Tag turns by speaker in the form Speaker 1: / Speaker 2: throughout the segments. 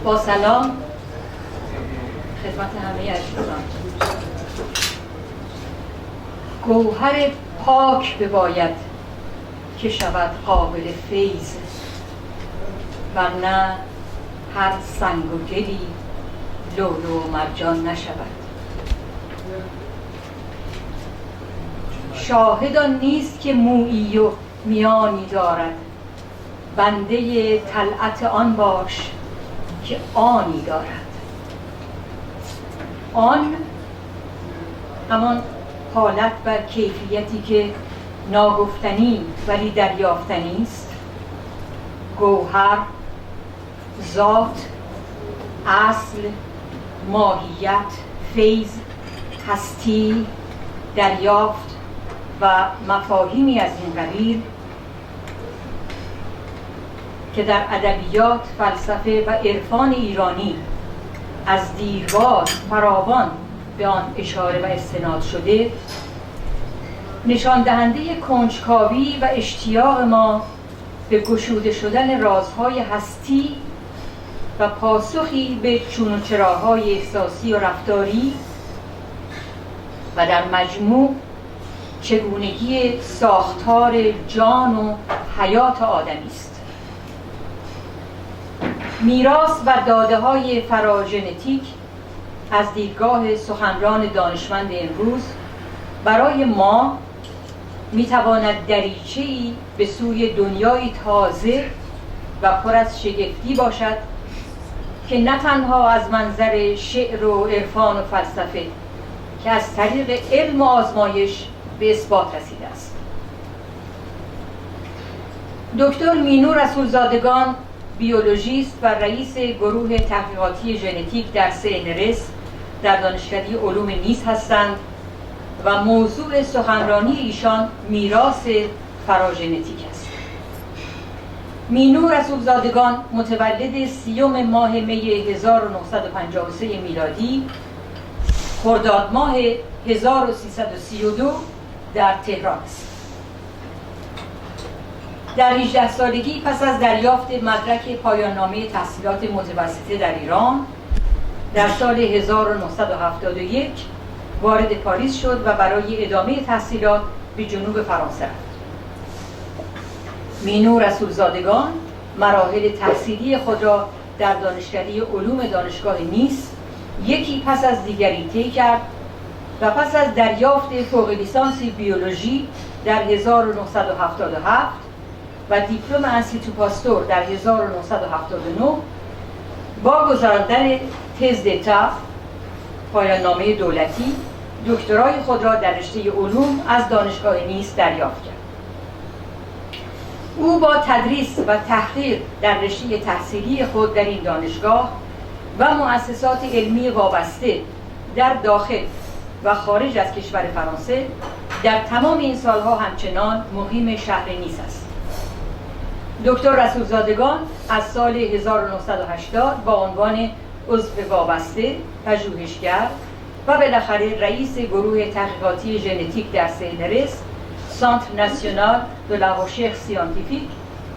Speaker 1: با سلام خدمت همه عزیزان. گوهر پاک بباید که شود قابل فیض، ورنه هر سنگ و گلی لؤلؤ و مرجان نشود. شاهد آن نیست که مویی و میانی دارد، بنده طلعت آن باش که آنی دارد. آن همان حالت و کیفیتی که ناگفتنی ولی دریافتنی است. گوهر، ذات، اصل، ماهیت، فیض، هستی، دریافت و مفاهیمی از این قبیل که در ادبیات، فلسفه و عرفان ایرانی از دیرباز فراوان به آن اشاره و استناد شده، نشان دهنده کنجکاوی و اشتیاق ما به گشوده شدن رازهای هستی و پاسخی به چون و چراهای احساسی و رفتاری و در مجموع چگونگی ساختار جان و حیات آدمی است. میراث و داده‌های فراژنتیک از دیدگاه سخنران دانشمند امروز برای ما میتواند دریچه‌ای به سوی دنیای تازه و پر از شگفتی باشد که نه تنها از منظر شعر و عرفان و فلسفه که از طریق علم و آزمایش به اثبات رسیده است. دکتر مینو رسولزادگان بیولوژیست و رئیس گروه تحقیقاتی ژنتیک در سنرس در دانشکده علوم نیز هستند و موضوع سخنرانی ایشان میراث فراژنتیک است. مینو رسولزادگان متولد 30 ماه می 1953 میلادی، خرداد ماه 1332 در تهران است. در 18 سالگی پس از دریافت مدرک پایان نامه تحصیلات متوسطه در ایران در سال 1971 وارد پاریس شد و برای ادامه تحصیلات به جنوب فرانسه رفت. مینو رسولزادگان مراحل تحصیلی خود را در دانشکده علوم دانشگاه نیس یکی پس از دیگری طی کرد و پس از دریافت فوق لیسانس بیولوژی در 1977 و دیپلم انستیتو پاستور در 1979 با گذراندن تز دتا پایان نامه دولتی دکترای خود را در رشته علوم از دانشگاه نیس دریافت کرد. او با تدریس و تحقیق در رشته تحصیلی خود در این دانشگاه و مؤسسات علمی وابسته در داخل و خارج از کشور فرانسه در تمام این سالها همچنان مقیم شهر نیس است. دکتر رسولزادگان از سال 1980 با عنوان عضو وابسته، پژوهشگر و بالاخره رئیس گروه تحقیقاتی ژنتیک در سنرس، سانتر ناسیونال دو لا ریچرچ سیانتیفیک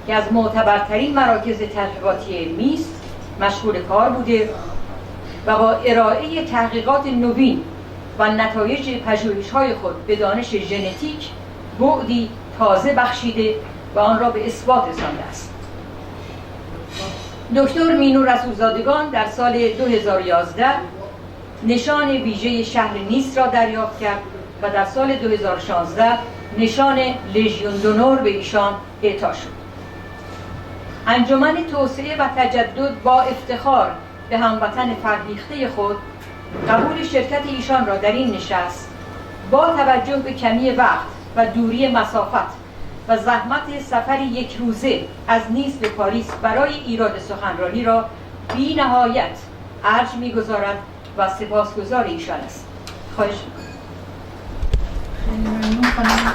Speaker 1: که از معتبرترین مراکز تحقیقاتی علمی است، مشغول کار بوده و با ارائه تحقیقات نوین و نتایج پژوهش‌های خود به دانش ژنتیک بعدی تازه بخشیده و آن را به اثبات رسانده است. دکتر مینو رسولزادگان در سال 2011 نشان ویژه شهر نیس را دریافت کرد و در سال 2016 نشان لژیون دونور به ایشان اعطا شد. انجمن توسعه و تجدد با افتخار به هموطن فرهیخته خود قبول شرکت ایشان را در این نشست با توجه به کمی وقت و دوری مسافت و زحمت سفر یک روزه از نیس به پاریس برای ایراد سخنرانی را بی نهایت ارج می‌گذارد و سپاسگزار ایشان است. خواهش می‌کنم.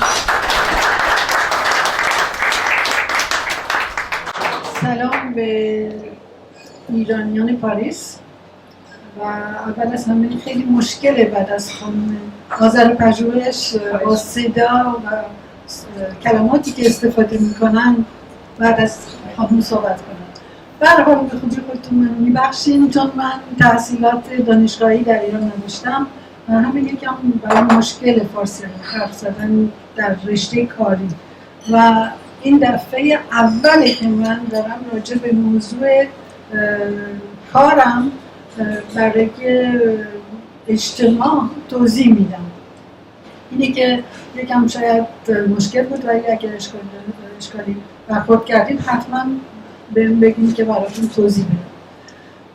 Speaker 2: سلام به ایرانیان پاریس و اول از همه خیلی مشکله بعد از خانم آذر پژوهش با صدا و کلماتی که استفاده میکنن بعد از خانم صحبت کنن. به هر حال به خودی خودتون من میبخشین، چون من تحصیلات دانشگاهی در ایران نداشتم، همین یکم برای مشکل فارسی حرف زدن در رشته کاری و این دفعه اوله که من دارم راجع به موضوع کارم برای اجتماع توضیح میدم. اینه که یکم شاید مشکل بود، ولی اگر اشکالی برخورد کردید حتما بهم بگید که براتون توضیح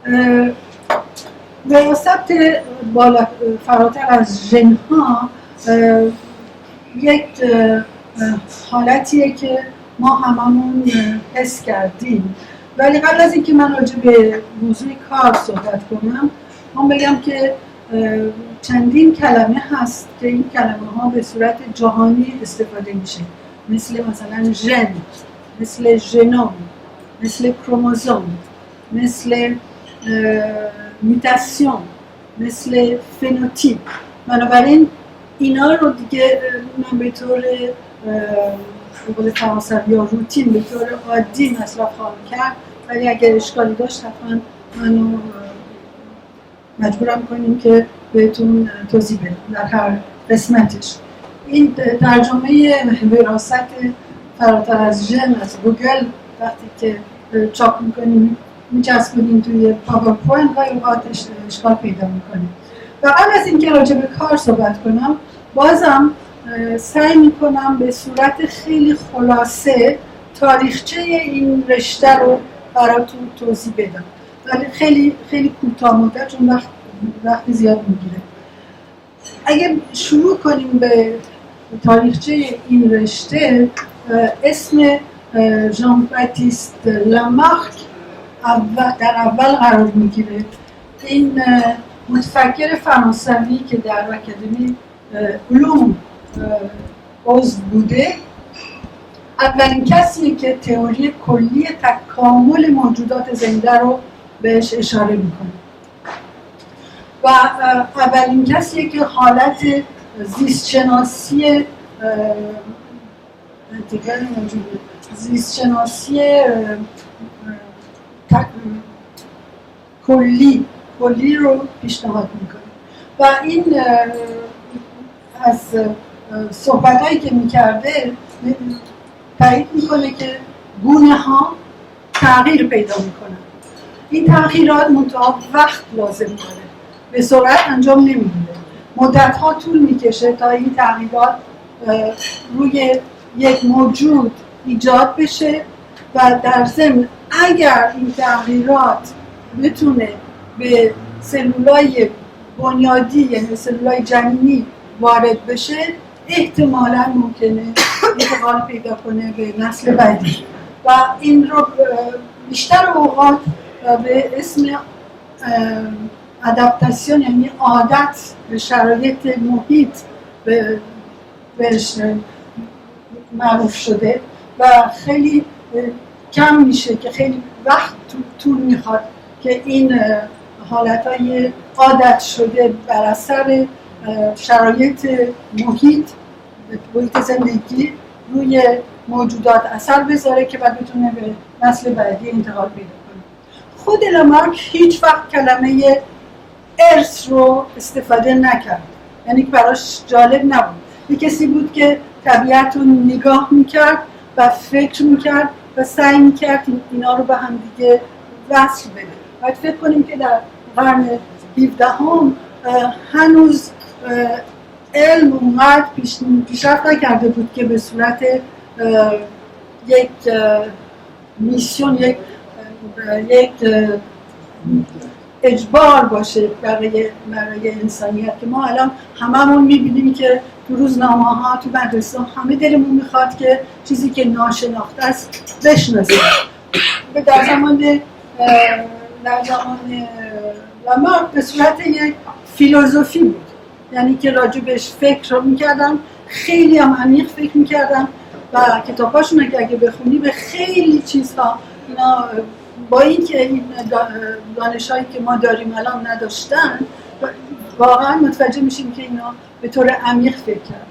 Speaker 2: بدم. وراثت بالا فراتر از ژن‌ها یک حالتیه که ما هممون حس کردیم، ولی قبل از اینکه من راجع به موضوع کار صحبت کنم، من بگم که چندین کلمه هست که این کلمه ها به صورت جهانی استفاده میشه، مثل مثلا ژن، مثل ژنوم، مثل کروموزوم، مثل میتاسیون، مثل فنوتیپ. بنابراین اینا رو دیگه من به طور قول فرانسوی یا روتین به طور عادی مصرف خواهم کرد، ولی اگر اشکالی داشت حتما منو مجبورم کنیم که بهتون توضیح بدم در هر قسمتش. این ترجمه وراثت فراتر از ژن از گوگل وقتی که چاپ میکنیم میچسبونیم توی پاورپوینت و اوقاتش اشکال پیدا میکنیم. و قبل از اینکه راجع به کار صحبت کنم، بازم سعی میکنم به صورت خیلی خلاصه تاریخچه این رشته رو براتون توضیح بدم، ولی خیلی خیلی کوتاه مدت، چون وقت زیاد میگیره. اگه شروع کنیم به تاریخچه این رشته، اسم ژان باتیست لامارک در اول قرار میگیره. این متفکر فرانسوی که در اکادمی علوم عضو بوده، اولین کسیه که تئوری کلی تکامل موجودات زنده رو بهش اشاره میکنه و اولین کسیه که حالت زیستشناسی کلی رو پیشنهاد میکنه. و این از صحبتایی که میکرده تایید میکنه که گونه ها تغییر پیدا میکنن. این تغییرات منتها وقت لازم داره، به سرعت انجام نمیگیره، مدت ها طول میکشه تا این تغییرات روی یک موجود ایجاد بشه و در ضمن اگر این تغییرات بتونه به سلولای بنیادی یعنی سلولای جنینی وارد بشه، احتمالاً ممکنه انتقال پیدا کنه به نسل بعدی. و این رو بیشتر اوقات به اسم ادپتاسیون یعنی عادت به شرایط محیط بهش معروف شده و خیلی کم میشه که خیلی وقت طول میخواد که این حالتهای عادت شده بر اثر شرایط محیط زندگی روی موجودات اثر بذاره که بعد بتونه به نسل بعدی انتقال پیدا کنه. خود لامارک هیچ وقت کلمه ارث رو استفاده نکرد، یعنی که براش جالب نبود. یه کسی بود که طبیعت رو نگاه میکرد و فکر میکرد و سعی میکرد اینا رو به هم دیگه وصل بده. باید فکر کنیم که در قرن 17 هنوز علم اومد پیشرفت نکرده بود که به صورت یک میسیون، یک اجبار باشه برای انسانیت که ما الان هممون میبینیم که تو روزنامه ها تو مدرسه همه دلمون میخواد که چیزی که ناشناخته است بشناسیم. در زمان لامارک به صورت یک فیلسوفی بود، یعنی که راجبش فکر رو میکردن، خیلی هم عمیق فکر میکردن و کتاباشون اگه بخونی به خیلی چیزها اینا با این که این دانش‌هایی که ما داریم الان نداشتن، واقعا متوجه میشیم که اینا به طور عمیق فکر کردن.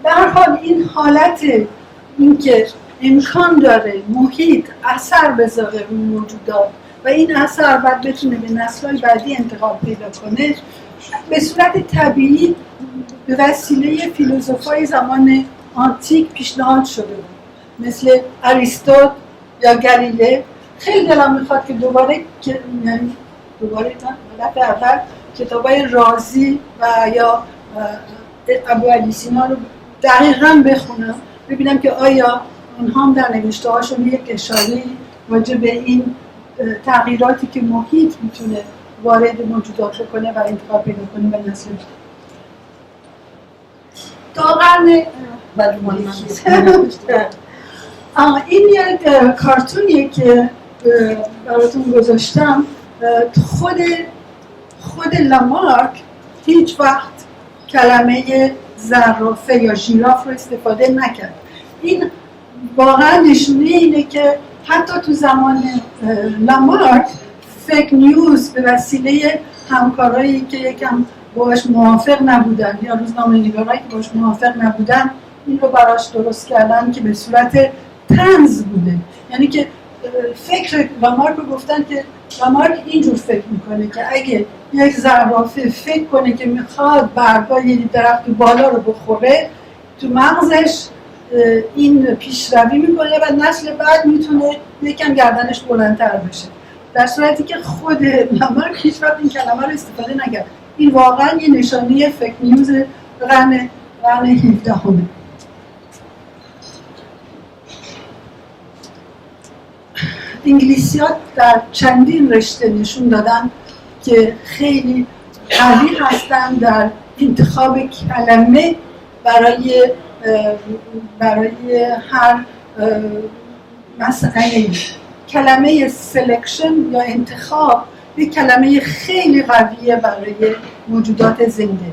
Speaker 2: به هر حال این حالت این که امکان داره محیط اثر بذاره روی موجودات و این اثر بعد بتونه به نسل‌های بعدی انتقال پیدا کنه، به صورت طبیعی به وسیله فیلسوفای زمان آنتیک پیشنهاد شده بود، مثل اریستوت یا گلیله. خیلی دلم میخواد که دوباره دفعه اول کتابای رازی و یا ابو علی سینا رو دقیقاً بخونم، ببینم که آیا اونها هم در نوشته هاشون یک اشاره‌ای راجع به این تغییراتی که محیط میتونه وارد موجودات بکنه و انتقال پیدا کنه به نسل جدید. تا قرن این یک کارتونیه که براتون گذاشتم. خود لامارک هیچ وقت کلمه زرافه یا ژیراف رو استفاده نکرد. این واقعا نشونه اینه که حتی تو زمان لامارک فیک نیوز به وسیله همکارایی که یکم باهاش موافق نبودن یا روزنامه‌نگارایی که باهاش موافق نبودن این رو براش درست کردن که به صورت طنز بوده. یعنی که فکر لامارک رو گفتن که لامارک اینجور فکر میکنه که اگه یک زرافه فکر کنه که میخواد برگای درخت بالا رو بخوره، تو مغزش این پیشروی میکنه و نسل بعد میتونه یکم گردنش بلندتر بشه، در صورتی که خود لامارک هیچ وقت این کلمه رو استفاده نکرد. این واقعا یه نشانه فیک نیوز قرن 17 همه. انگلیسی‌ها در چندین رشته نشون دادن که خیلی قوی هستن در انتخاب کلمه برای هر مسئله. کلمه سلکشن یا انتخاب یک کلمه خیلی قویه برای موجودات زنده.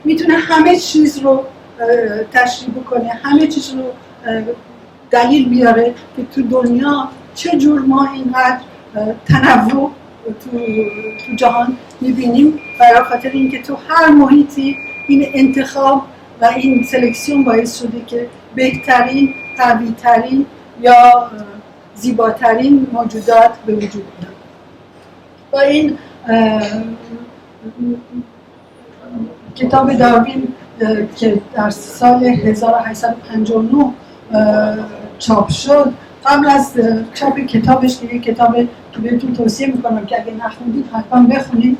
Speaker 2: میتونه همه چیز رو تشریح بکنه، همه چیز رو دلیل بیاره که تو دنیا چه جور ما اینقدر تنوع تو جهان میبینیم، برای خاطر اینکه تو هر محیطی این انتخاب و این سلکسیون باعث شده که بهترین، قوی‌ترین یا زیباترین موجودات به وجود بیان. با این کتاب داروین که در سال 1859 چاپ شد، قبل از چاپ کتابش که یک کتاب که بهتون توصیه میکنم که اگه نخوندید حتما بخونید،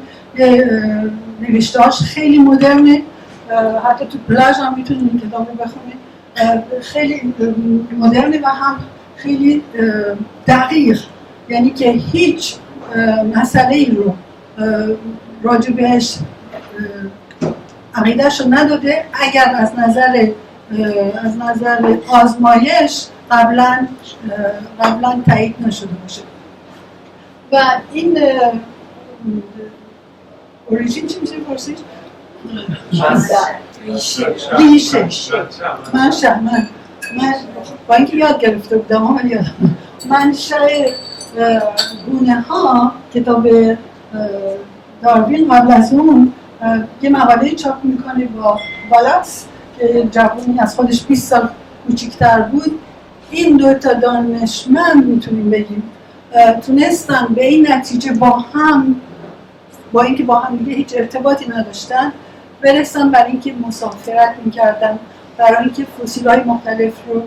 Speaker 2: نوشته‌هاش خیلی مدرنه، حتی تو پلاژ هم میتونید این کتاب رو بخونید، خیلی مدرنه و هم خیلی دقیق، یعنی که هیچ مسئله‌ای رو راجع بهش عقیده‌اش رو نداده اگر از نظر آزمایش قبلا تایید نشده باشه. و این اوریجین چی میشه پرسیش؟ ریشه. من با اینکه یاد گرفته بودم اما یادم منشأ گونه ها کتاب داروین قبل از اون یه مقاله چاپ میکنه با بالاکس که جوانی از خودش 20 سال کوچیک‌تر بود. این دو تا دانشمند میتونیم بگیم تونستن به این نتیجه با اینکه با هم دیگه هیچ ارتباطی نداشتن برسن، برای اینکه مسافرت میکردن، برای اینکه فسیل‌های مختلف رو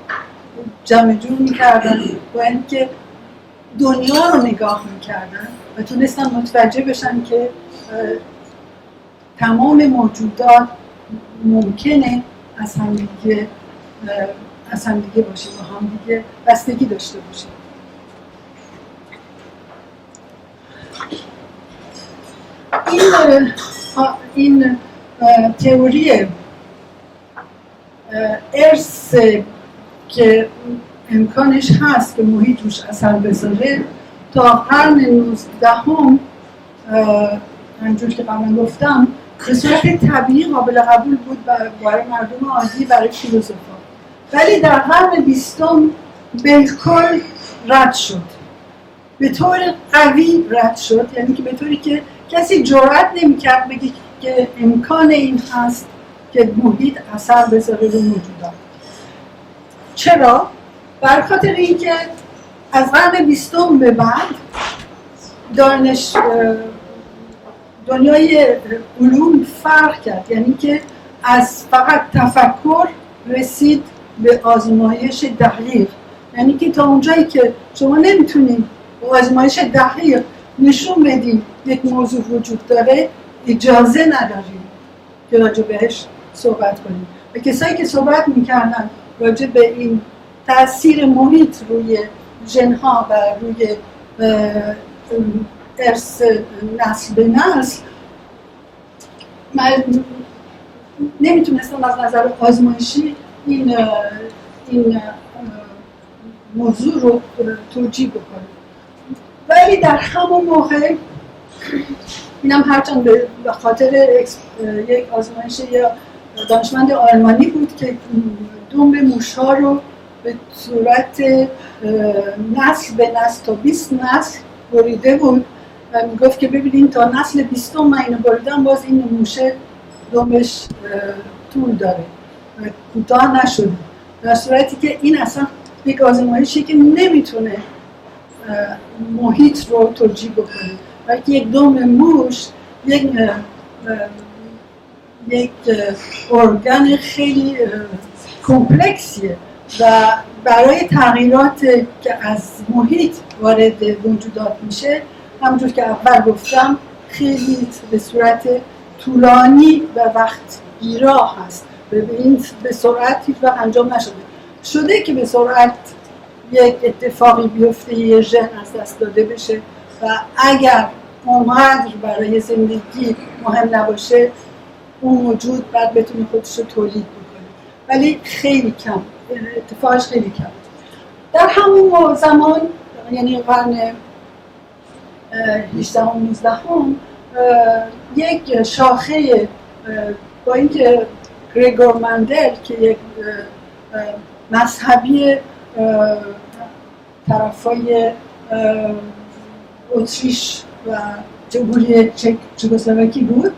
Speaker 2: جمع جور میکردن، با اینکه دنیا رو نگاه میکردن و تونستن متوجه بشن که تمام موجودات ممکنه از هم دیگه باشه، با هم دیگه بستگی داشته باشه. این تئوری ارث که امکانش هست که محیط روش اثر بذاره تا قرن 19 همونجور که قبلا گفتم به صورت طبیعی قابل قبول بود برای مردم عادی، برای فیلسوفا، ولی در قرن 20 بالکل رد شد، به طور قوی رد شد، یعنی که به طوری که کسی جرئت نمی‌کرد بگه که امکان این هست که محیط اثر بذاره روی موجودات. چرا؟ بر خاطر اینکه از قرن 20 به بعد دنیای علوم فرق کرد، یعنی که از فقط تفکر رسید به آزمایش دقیق. یعنی که تا اونجایی که شما نمیتونید با آزمایش دقیق نشون بدید یک موضوع وجود داره، اجازه ندارید که راجع بهش صحبت کنید. و کسایی که صحبت میکردن راجع به این تأثیر محیط روی ژن‌ها و روی ارث نسل به نسل، من نمیتونستم از نظر آزمایشی این موضوع رو توجیه بکنم. ولی در همون موقع اینم هرچند به خاطر یک آزمایش یا دانشمند آلمانی بود که دنب موش‌ها رو به صورت نسل به نسل تا 20 نسل بریده بود و میگفت که ببینید تا نسل 20 من اینو بریدم، باز این موشه دنبش طول داره و کوتاه نشده، در صورتی که این اصلا یک آزمایشی که نمیتونه محیط رو توجیه بکنه، بلکه یک دم موش یک ارگان خیلی کمپلکسیه و برای تغییرات که از محیط وارد وجودات میشه، همونجور که اول گفتم خیلی به صورت طولانی و وقت گیرا هست. این به سرعت هیچ وقت انجام شده که به سرعت یک اتفاقی بیفته، یه ژن از دست داده بشه و اگر اونقدر برای زندگی مهم نباشه اون موجود بعد بتونه خودش رو تولید بکنه، ولی خیلی کم، اتفاقش خیلی کم. در همون زمان یعنی قرن 18 و 19 یک شاخه با اینکه گرگور مندل که یک مذهبی طرفای اتریش و جمهوری چکسلواکی بود،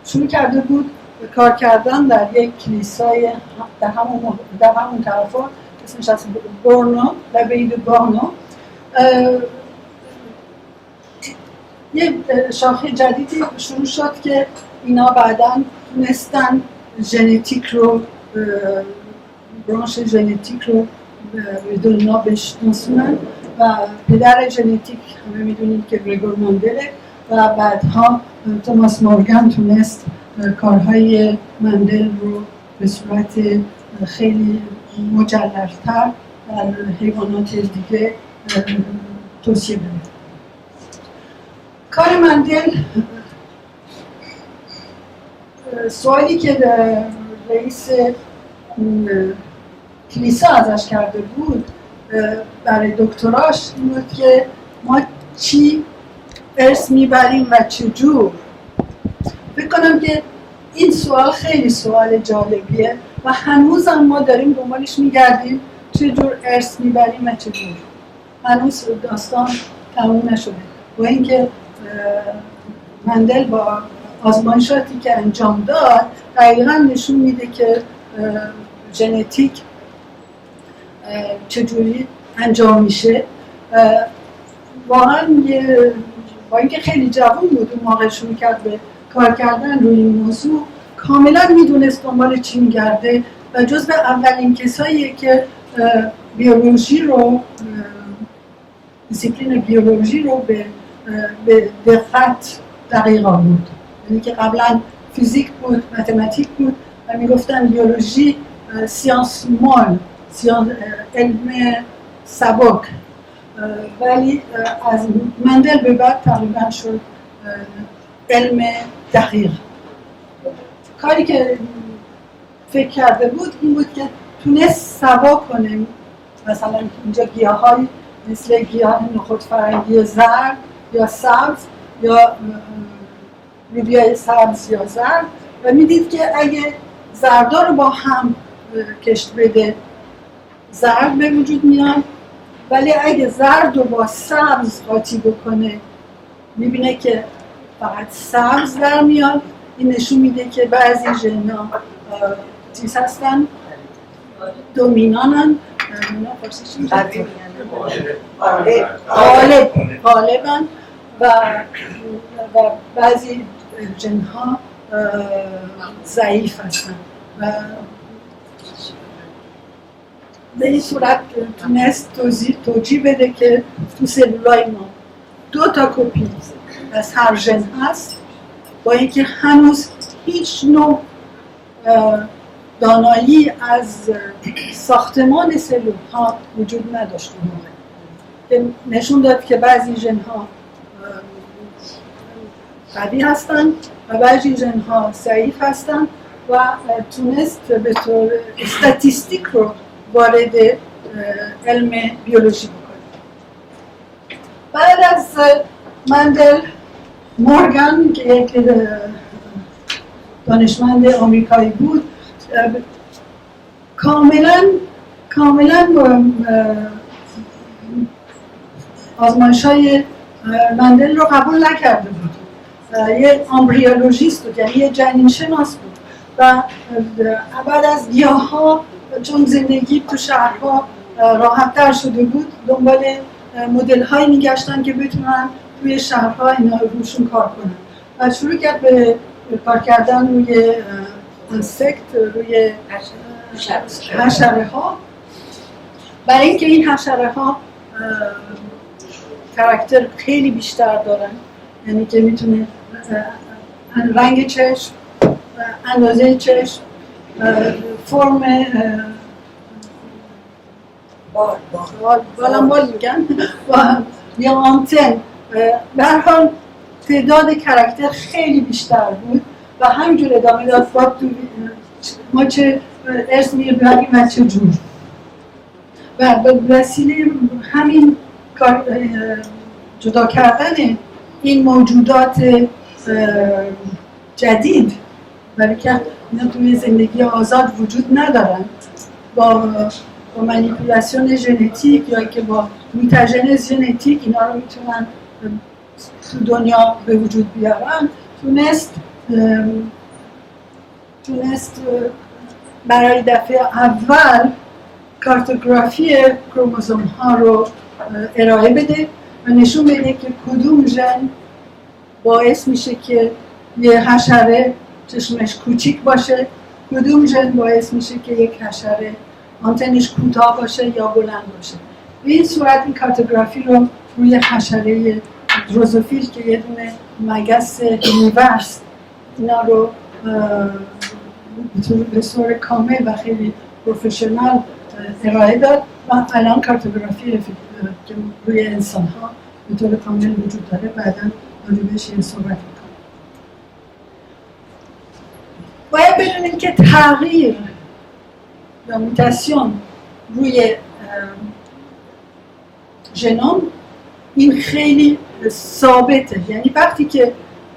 Speaker 2: شروع کرده بود کار کردن در یک کلیسای در همون طرفا، اسمش از برنو و بید برنو. یه شاخه جدیدی شروع شد که اینا بعداً تونستن ژنتیک رو، برانش ژنتیک رو به دنیا بشناسونن و پدر ژنتیک همه میدونید که گرگور مندله و بعدها توماس مورگان تونست کارهای مندل رو به صورت خیلی مجلل‌تر در حیوانات دیگه توصیه بده. کار مندل، سوالی که رئیس کلیسا ازش کرده بود برای دکتراش این بود که ما چی ارث میبریم و چجور. فکر کنم که این سوال خیلی سوال جالبیه و هنوز هم ما داریم دنبالش میگردیم چجور ارث میبریم و چجور. هنوز داستان تموم نشده. با اینکه مندل با آزمایشاتی که انجام داد دقیقاً نشون میده که ژنتیک چجوری انجام میشه. واقعاً با اینکه خیلی جوان بود اون موقع شروع کرد به کار کردن روی این موضوع، کاملاً میدونست دنبال چی میگرده و جزو اولین کساییه که بیولوژی رو، دیسیپلین بیولوژی رو به دقت دقیق بود. یعنی که قبلا فیزیک بود، متماتیک بود و میگفتن بیولوژی سیانس مول، علم سبک، ولی از مندل به بعد تقریبا شد علم دقیق. کاری که فکر کرده بود این بود که تونست سوا کنه مثلا اینجا گیاه‌های مثل گیاه نخود فرنگی زرد یا سبز یا لوبیای سبز یا زرد و میدید که اگه زردا رو با هم کشت بده زرد به وجود میاد، ولی اگه زرد رو با سبز قاطی بکنه میبینه که فقط سبز در میاد. این نشون میده که بعضی ژن‌ها چیز هستن، دومینانن، غالبن و بعضی جنها ضعیف هستن و به این صورت تونست توجیه بده که تو سلولای ما 2 تا کپی از هر ژن هست، با اینکه هنوز هیچ نوع دانایی از ساختمان سلول ها وجود نداشت که نشون داد که بعضی ژن ها قوی هستن و بعضی ژن ها ضعیف هستن و تونست به طور استاتیستیک رو وارد علم بیولوژی بکنه. بعد از مندل، مورگان که یک دانشمند آمریکایی بود، کاملا آزمایش‌های مندل رو قبول نکرده بود. یه آمبریولوژیست بود، یعنی یه جنین شناس بود و بعد از گیاها چون زندگی تو شهرها راحت‌تر شده بود، دنبال مدل‌هایی می‌گشتن که بتونن توی شهرها اینا روشون کار کنن و شروع کرد به کار کردن روی انسکت، روی حشره‌ها، برای اینکه این حشره‌ها کاراکتر خیلی بیشتر دارن، یعنی که میتونه رنگ چشم، اندازه چشم، فرم بال میگن یا آنتن، به هر حال تعداد کاراکتر خیلی بیشتر بود و همینجور ادامه داد. ما چه ارث میبریم و چه جور، و به وسیله همین جدا کردن این موجودات جدید، برای که اینا توی زندگی آزاد وجود ندارن، با مانیپولاسیون ژنتیک یا که با میتاژنز ژنتیک اینا رو میتونن تو دنیا به وجود بیارن، تونست برای دفعه اول کارتوگرافی کروموزوم ها رو ارائه بده و نشون بده که کدوم ژن باعث میشه که یه حشره چشمش کوچیک باشه، کدوم ژن باعث میشه که یک حشره آنتنش کوتاه باشه یا بلند باشه. به این صورت این کارتوگرافی رو روی حشره دروزوفیل که یه دونه مگس هیمیوست، اینا رو به صورت کامل و خیلی پروفشنال ارائه داد و الان کارتوگرافی که روی انسان ها به طور کامل وجود داره. بعداً راجبش یه صحبت میکنم. باید بدونیم که تغییر یا موتاسیون روی ژنوم این خیلی ثابته، یعنی وقتی که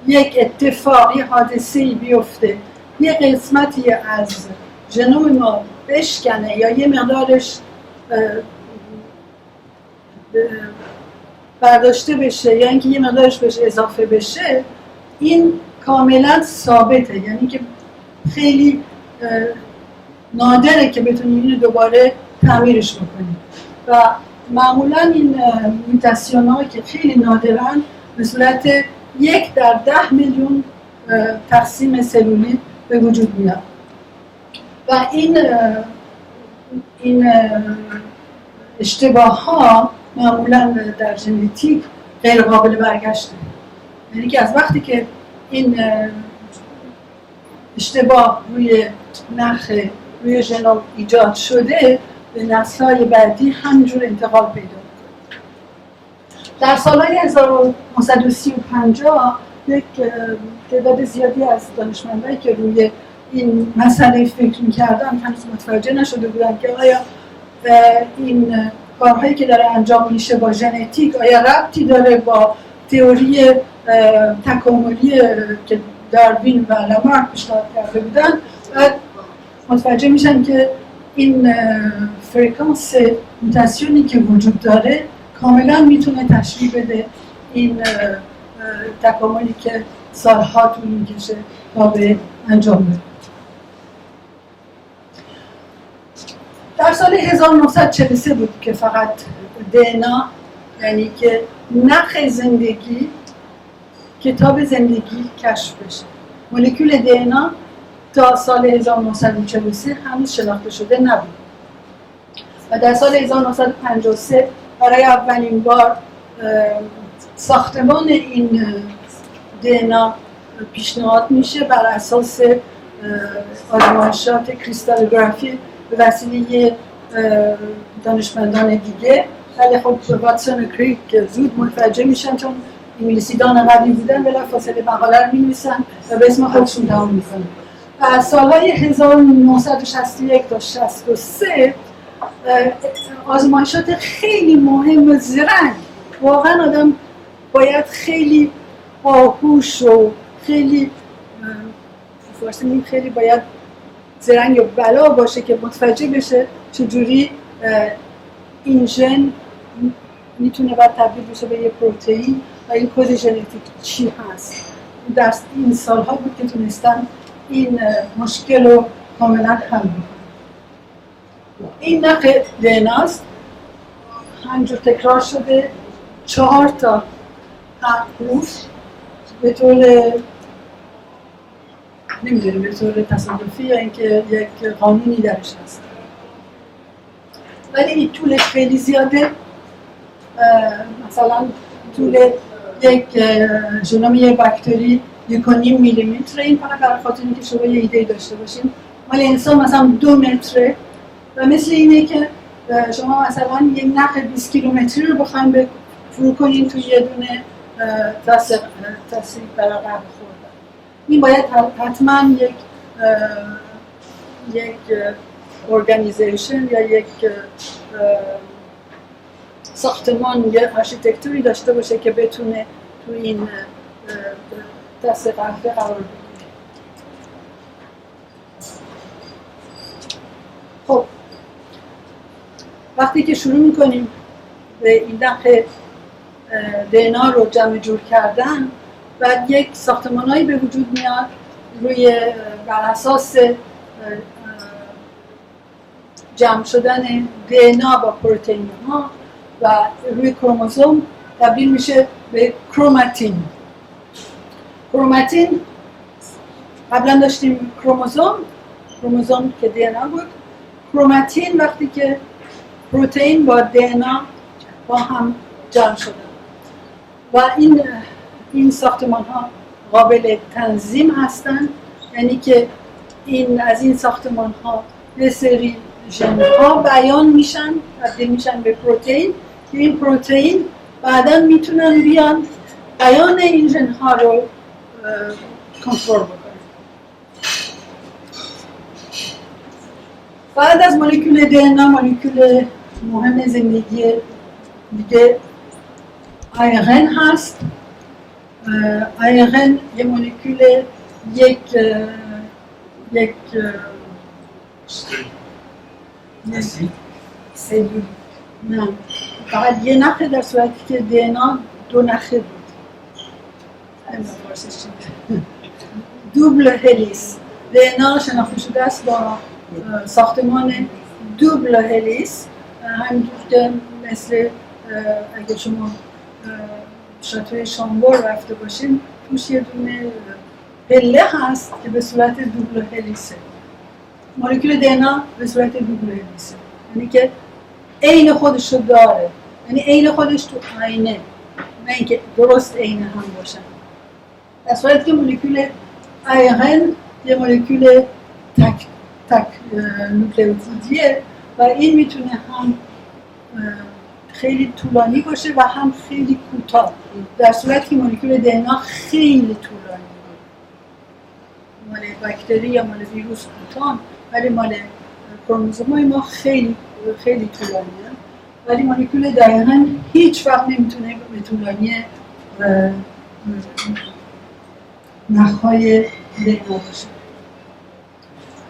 Speaker 2: یک اتفاقی حادثه‌ای بیفته، یه قسمتی از ژنوم ما بشکنه یا یه مقدارش برداشته بشه یا اینکه یه مقدارش بهش اضافه بشه، این کاملا ثابته، یعنی که خیلی نادره که بتونیم اینو دوباره تعمیرش بکنیم و معمولا این موتاسیون ها که خیلی نادرن به صورت 1 در 10 میلیون تقسیم سلولی به وجود میاد و این اشتباه ها معمولا در ژنتیک غیر قابل برگشته، یعنی که از وقتی که این اشتباه روی نخ روی ژنوم ایجاد شده، به نسل‌های بعدی همینجور انتقال پیدا می‌کنه. در سالهای 1930 و 50 یک تعداد زیادی از دانشمندایی که روی این مسئله فکر می‌کردن هنوز متوجه نشده بودن که آیا این کارهایی که داره انجام میشه با ژنتیک آیا ربطی داره با تئوری تکاملی که داروین و لامارک پیشنهاد کرده بودن و متوجه میشن که این فرکانس موتاسیونی که وجود داره کاملا میتونه تشریح بده این تکاملی که سالها طول میکشه تا به انجام بده. در سال 1943 بود که فقط دینا، یعنی که نخ زندگی، کتاب زندگی کشف بشه. مولکول دینا تا سال 1943 هنوز شناخته شده نبود و در سال 1953 برای اولین بار ساختمان این دینا پیشنهاد میشه بر اساس آزمایشات کریستالوگرافی به وسیله دانشمندان دیگه. ولی خب واتسون و کریک زود متوجه میشن چون انگلیسیدان قدیم بودن، بلافاصله مقاله رو می‌نویسن و به اسم خودشون تمام میکنن. و سالهای 1961 تا 63 آزمایشات خیلی مهم زرنگ، واقعا آدم باید خیلی باهوش و خیلی فارسی خیلی باید زرنگ و بلا باشه که متوجه بشه چجوری این ژن میتونه بعد تبدیل بشه به یه پروتئین و این کد ژنتیک چی هست. در این سالها بود که تونستن این مشکل رو کاملا حل بکنن. این نخ دیناست، همجور تکرار شده 4 تا حروف به طور نمیدونیم به طور تصادفی یا اینکه یک قانونی درش هست، ولی این طولش خیلی زیاده. مثلا طول یک ژنوم یک باکتری 1.5 میلیمتر، این فقط برای خاطر اینکه شما یه ایده داشته باشین. مال انسان مثلا 2 متره و مثل اینه که شما مثلا یک نخ 20 کیلومتری رو بخواید فرو کنین توی یه دونه تصریف برای قبل خوردن. این باید حتما یک ارگانیزیشن یا یک ساختمان یا آرشیتکتوری داشته باشه که بتونه تو این دست قهوه قرار بگیره. خب وقتی که شروع میکنیم به این نخ دینا رو جمع جور کردن و یک ساختمانایی به وجود میاد روی بر اساس جمع شدن دینا با پروتئین ها و روی کروموزوم تبدیل میشه به کروماتین. کروماتین قبلا داشتیم کروموزوم که دینا بود. کروماتین وقتی که پروتئین با دینا با هم جمع شدن و این ساختمان ها قابل تنظیم هستن، یعنی که از این ساختمان ها یه سری ژن ها بیان میشن، تبدیل میشن به پروتئین که این پروتئین بعدا میتونن بیان بیان این ژن ها رو کنترل بکنن. بعد از مولکول دینا مولکول مهم زندگی دیگه آیرن هست. آیرن یه مولکول یک سلول، نه فقط یه نخه، در صورتی که دینا 2 نخه بود. دوبل هلیس. دینا شناخته شده است با ساختمان دوبل هلیس، همینجور که مثل اگه شما شاتوی شامبور رفته باشین توش یه دونه پله هست که به صورت دوبل هلیسه. مولکول دینا به صورت دوبل هلیسه، یعنی که عین خودش رو داره، یعنی عین خودش تو آینه، نه اینکه درست عین هم باشن. در صورتی که مولکول آیرن یه مولکول تک نوکلئوتیدیه و این میتونه هم خیلی طولانی باشه و هم خیلی کوتاه، در صورتی که مولکول دینا خیلی طولانی بود. مال باکتری یا مال ویروس کوتاه، ولی مال کروموزوم‌های ما خیلی خیلی طولانیه، ولی مولکول دینا هیچ وقت نمیتونه به طولانی نخهای دینا باشه.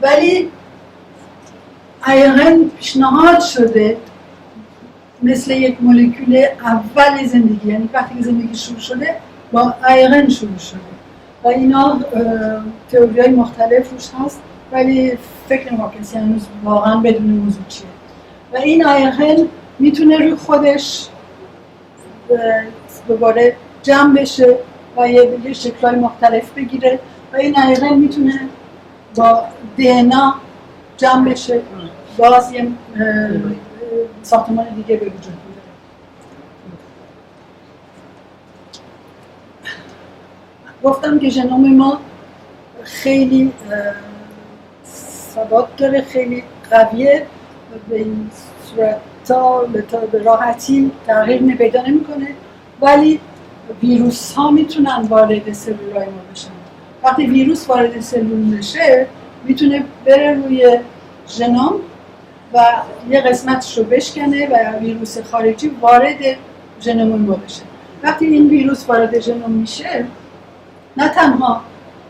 Speaker 2: ولی آیرن پیشنهاد شده مثل یک مولکول اول زندگی، یعنی وقتی که زندگی شروع شده با آیرن شروع شده و اینا تئوری‌های مختلف روش هست، ولی فکر نمی‌کنم کسی هنوز واقعا بدون موضوع چیه. و این ARN میتونه روی خودش دوباره جمع بشه و یه شکل‌های مختلف بگیره و این ARN میتونه با DNA جمع بشه، باز یه ساختمان دیگه به وجود بیاره. گفتم که ژنوم ما خیلی ثبات داره، خیلی قویه، به این صورت تا به راحتی تغییر پیدا نمی‌کنه، ولی ویروس ها میتونن وارد سلولای ما بشن. وقتی ویروس وارد سلول بشه میتونه بره روی ژنوم و یه قسمتش رو بشکنه و ویروس خارجی وارد ژنوم ما بشه. وقتی این ویروس وارد ژنوم میشه، نه تنها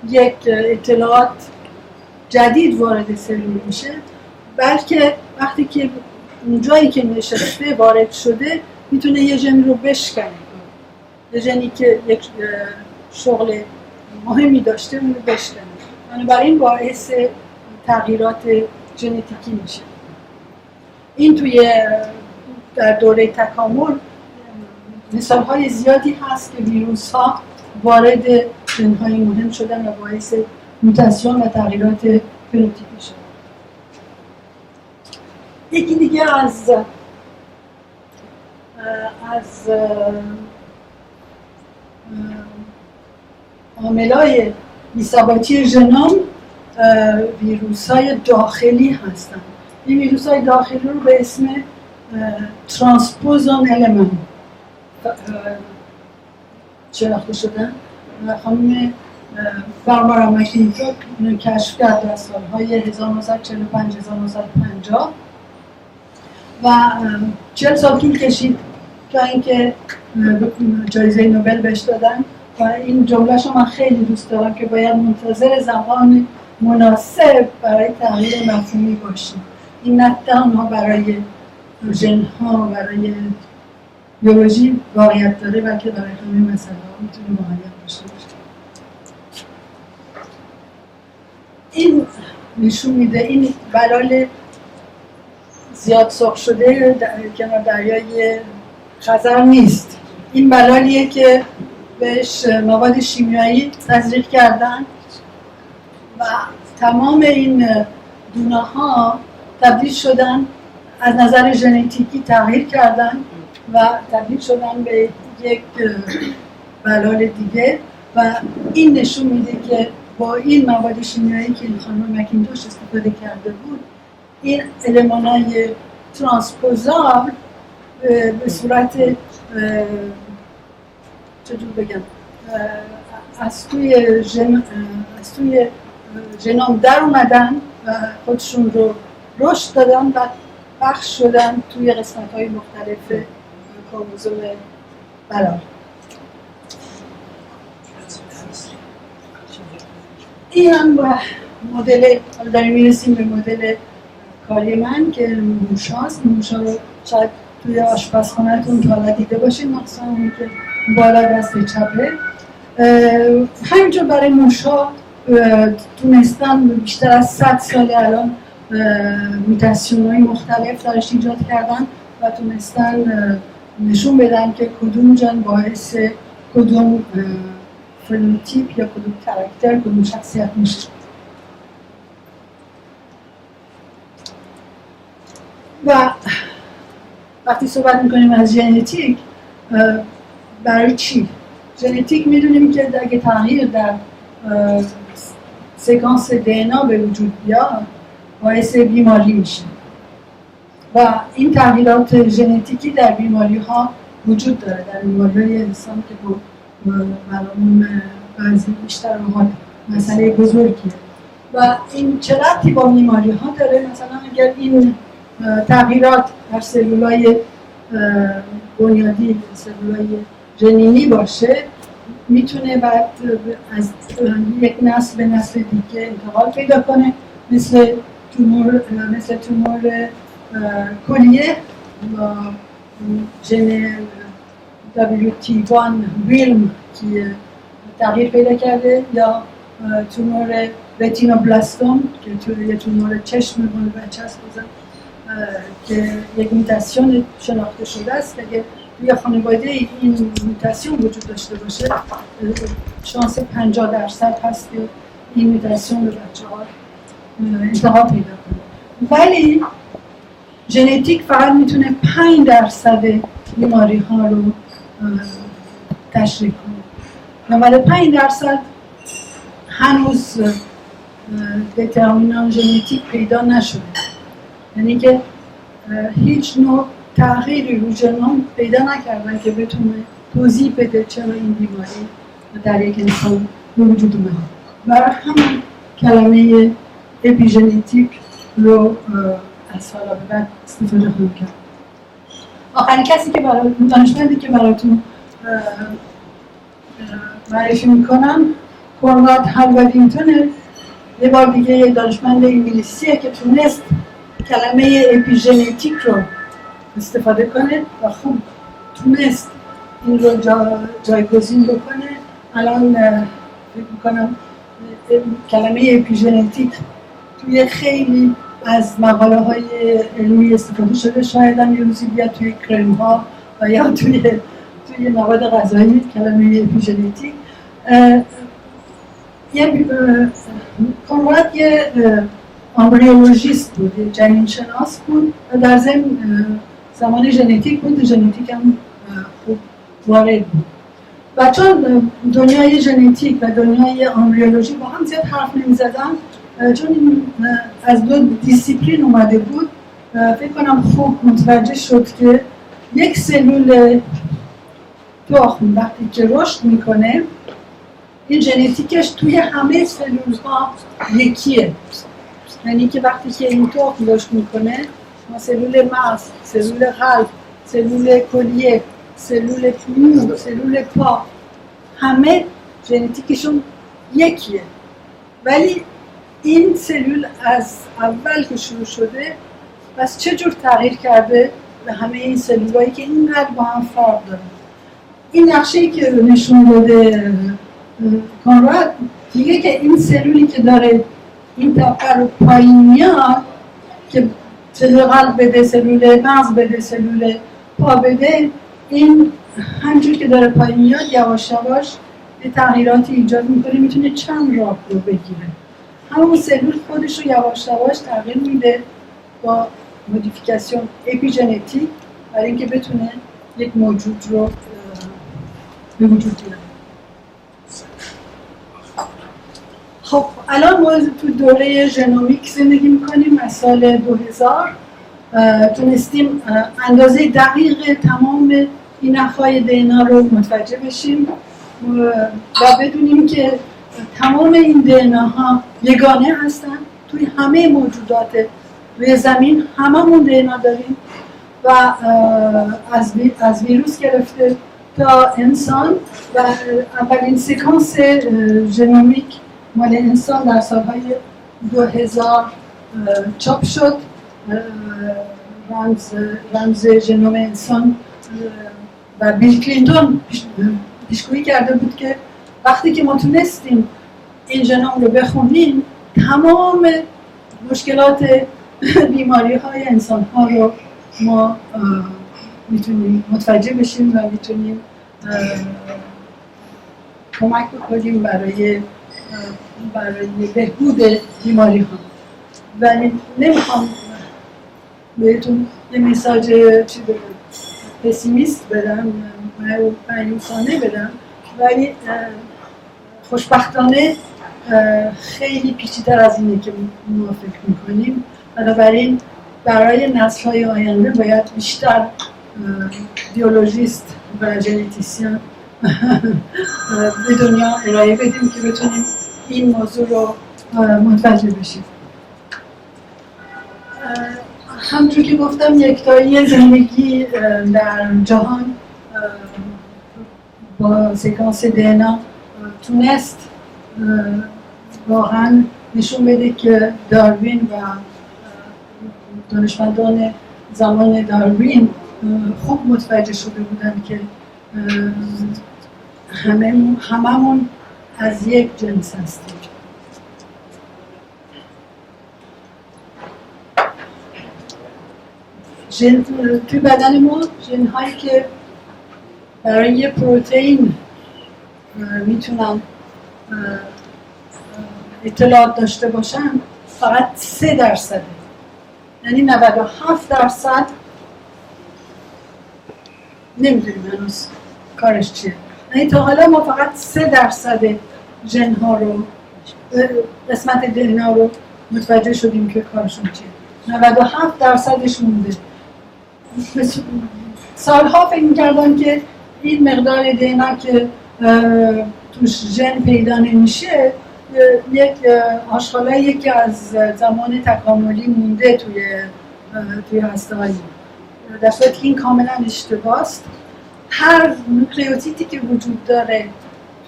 Speaker 2: یک اطلاعات جدید وارد سلول میشه، بلکه وقتی که اون جایی که نشسته وارد شده میتونه یه ژن رو بشکنه، یه ژنی که یک شغل مهمی داشته اون رو بشکنه. بنابراین باعث تغییرات ژنتیکی میشه. این توی در دوره تکامل مثال‌های زیادی هست که ویروس ها وارد ژن‌های مهم شدن و باعث موتاسیون و تغییرات فنوتیپی شدن. یکی دیگه از عاملای بی‌ثباتی ژنوم ویروس‌های داخلی هستند. این ویروس‌های داخلی رو به اسم ترانسپوزون الیمنت شناخته شدن. خانم باربارا مکینتوک اینو کشف کرد در سال‌های 1945 1950 و 40 سال طول کشید تا اینکه جایزه نوبل بهش دادن و این جمله‌شو من خیلی دوست دارم که باید منتظر زمان مناسب برای تغییر مفهومی باشیم. این نه تنها برای ژن‌ها و برای بیولوژی واقعیت داره، بلکه برای همه مسائل‌ها میتونه واقعیت داشته باشه. این نشون میده این بلال زیاد سرخ شده کنار دریای خزر نیست. این بلالیه که بهش مواد شیمیایی تزریق کردن و تمام این دونه ها تبدیل شدن، از نظر ژنتیکی تغییر کردن و تبدیل شدن به یک بلال دیگه و این نشون میده که با این مواد شیمیایی که خانم مکینتوش استفاده کرده بود، این المان‌های ترانسپوزار به صورت چجور بگم از توی ژنوم در اومدن و خودشون رو رشد دادن و پخش شدن توی قسمت‌های مختلف کروموزوم بلال. این هم مدل، داریم میرسیم به مدل کاری من که موشاست. موشا رو شاید توی آشپزخانه‌تون تا حالا دیده باشید، مخصوصا اونی که بالا دست چپه. همینجور برای موشا تونستن بیشتر از 100 سال الان میوتاسیون‌های مختلف درش ایجاد کردن و تونستن نشون بدن که کدوم ژن باعث کدوم فنوتیپ یا کدوم کاراکتر، کدوم شخصیت میشه. و وقتی صحبت میکنیم از ژنتیک، برای چی؟ ژنتیک میدونیم که اگه تغییر در سکانس دی‌ان‌ا به وجود بیاد باعث بیماری میشه و این تغییرات ژنتیکی در بیماری ها وجود داره، در بیماری‌های انسان که برامون بعضی بیشتر اوقات مسئله بزرگیه و این چه ربطی با بیماری ها داره؟ مثلا اگر این تغییرات در سلولای بنیادی، سلولای جنینی باشه، میتونه بعد از یک نسل به نسل دیگه انتقال پیدا کنه، مثل تومور کلیه با ژن WT1 ویلم که تغییر پیدا کرده، یا تومور رتینوبلاستوم که یه تومور چشم مال بچه است که یک میوتاسیون شناخته شده است. اگه توی خانواده این میوتاسیون وجود داشته باشه شانس 50% هست که این میوتاسیون به بچه‌ها انتقال پیدا کنه. ولی ژنتیک فقط میتونه 5% بیماری ها رو تشریح کنه. 95% هنوز دترمینان ژنتیک پیدا نشده، یعنی که هیچ نوع تغییری رو ژنوم پیدا نکردن که بتونه توضیح بده چرا این بیماری در یک انسان به وجود اومده. برای همین کلمه اپیژنتیک رو از حالا به بعد استفاده خواهم کرد. آخرین کسی که دانشمندی که براتون معرفی میکنم کنراد هالودینگتونه. یه بار دیگه یه دانشمند انگلیسیه که تونست کلمه اپیژنتیک رو استفاده کنه و خوب تونست این رو جایگزین بکنه. الان فکر میکنم کلمه اپیژنتیک توی خیلی از مقاله های علمی استفاده شده. شاید هم یه روزی بیاد توی کرم ها و یا توی مواد غذایی کلمه اپیژنتیک. کنراد یه آمبریولوژیست بود، یه جنین شناس بود و در زمان ژنتیک بود. ژنتیک هم خوب وارد بود و چون دنیای ژنتیک و دنیای آمبریولوژی با هم زیاد حرف نمی‌زدن، چون این از دو دیسیپلین اومده بود، فکر کنم خوب متوجه شد که یک سلول تخم وقتی که رشد میکنه این ژنتیکش توی همه سلول‌ها یکیه. یعنی که وقتی که این تخم رشد میکنه ما سلول مغز، سلول قلب، سلول کلیه، سلول مو، سلول پا، همه ژنتیکشون یکیه. ولی این سلول از اول که شروع شده بس چجور تغییر کرده به همه این سلولایی که اینقدر با هم فرق دارن. این نقشه‌ای که نشون داده کنراد میگه که این سلولی که داره این طبقه رو پایین میاد که سلول قلب بده، سلول مغز بده، سلول پا بده، این همجور که داره پایین میاد یواش یواش یه تغییراتی ایجاد میکنه، میتونه چند راه رو بگیره. همون سلول خودش رو یواش یواش تغییر میده با مودیفیکاسیون اپیژنتیک برای اینکه بتونه یک موجود رو به وجود بیاره. خب الان ما تو دوره ژنومیک زندگی میکنیم. از سال 2000 تونستیم اندازه دقیق تمام این نخهای دینا رو متوجه بشیم و بدونیم که تمام این دینا یگانه هستن. توی همه موجودات روی زمین هممون دینا داریم و از ویروس گرفته تا انسان و اولین سکانس ژنومیک مال انسان در سالهای 2000 چاپ شد. رمز ژنوم انسان و بیل کلینتون پیشگویی کرده بود که وقتی که ما تونستیم این ژنوم رو بخونیم تمام مشکلات بیماری های انسان ها رو ما میتونیم متوجه بشیم و میتونیم کمک بکنیم برای بهبود بیماری ها. ولی نمیخوام بهتون یه میساج پسیمیست بدم، مایوسانه بدم، ولی خوشبختانه خیلی پیچیده‌تر از اینه که ما فکر میکنیم. بنابراین برای نسل‌های آینده باید بیشتر بیولوژیست و ژنتیسیان به دنیا ارائه بدیم که بتونیم این موضوع رو متوجه بشیم. همونطور که گفتم یکتایی زندگی در جهان با سکانس دینا تونست واقعا نشون بده که داروین و دانشمندان زمان داروین خوب متوجه شده بودن که هممون از یک جنس هستیم. توی بدن ما ژن هایی که برای پروتئین میتونن اطلاعات داشته باشن فقط 3%. یعنی 97% نمیدونیم هنوز کارش چیه. یعنی تا حالا ما فقط 3% ژن ها رو، قسمت دی‌ان رو متوجه شدیم که کارشون چیه. 97%ش مونده. سالها فکر می‌کردن که این مقدار دی‌ان که توش ژن پیدا نمیشه یک آشغالایی که از زمان تکاملی مونده توی هسته‌های ما، در صورتی که این کاملا اشتباه است. هر نوکلئوتیدی که وجود داره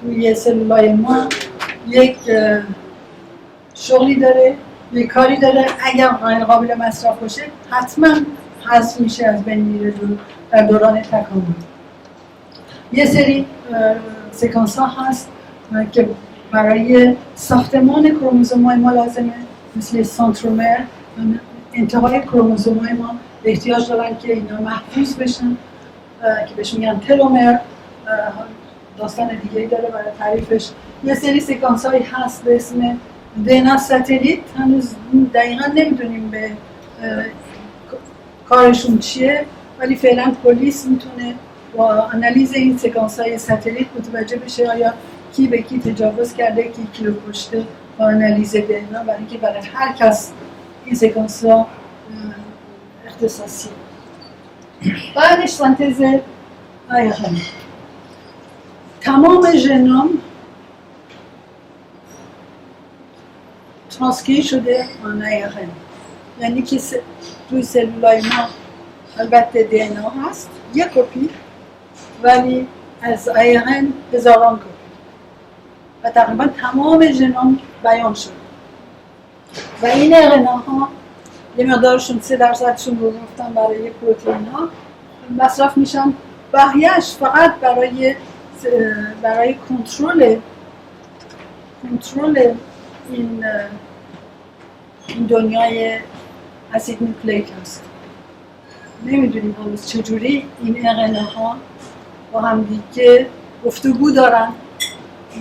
Speaker 2: توی سلولای ما یک شغلی داره، یک کاری داره. اگر غیر قابل مصرف باشه حتما حذف میشه، از بین میره در دوران تکامل. یه سری سکانس ها هست که برای ساختمان کروموزوم‌های ما لازمه، مثل سانترومر، انتهای کروموزوم‌های ما احتیاج دارن که اینا محفوظ بشن که بهش میگن تلومر. داستان دیگه‌ای داره برای تعریفش. یه سری سکانس هایی هست به اسم دی‌ان ساتلیت، هنوز دقیقا نمیدونیم به کارشون چیه، ولی فعلا پلیس میتونه با آنالیز این سکانس های ساتلیت متوجه بشه آیا کی به کی تجاوز کرده، کی رو کشته، با آنالیز دی‌ان، برای اینکه برای هر کس این سکانس ها اختصاصی. بعدش سنتز آیخن. تمام ژنوم ترانسکریپت شده آن آیخن، یعنی که توی سلولای ما البته دی‌ان هست یک کپی، ولی از آیخن هزاران کپی و تقریبا تمام ژنوم بیان شده. و این ها یه مقدارشون 3%شون رو گفتم برای پروتئین ها مصرف میشن، بقیه‌اش فقط برای کنترل این دنیای اسید نوکلئیک هست. نمیدونیم هنوز چجوری این ها با هم دیگه گفتگو دارن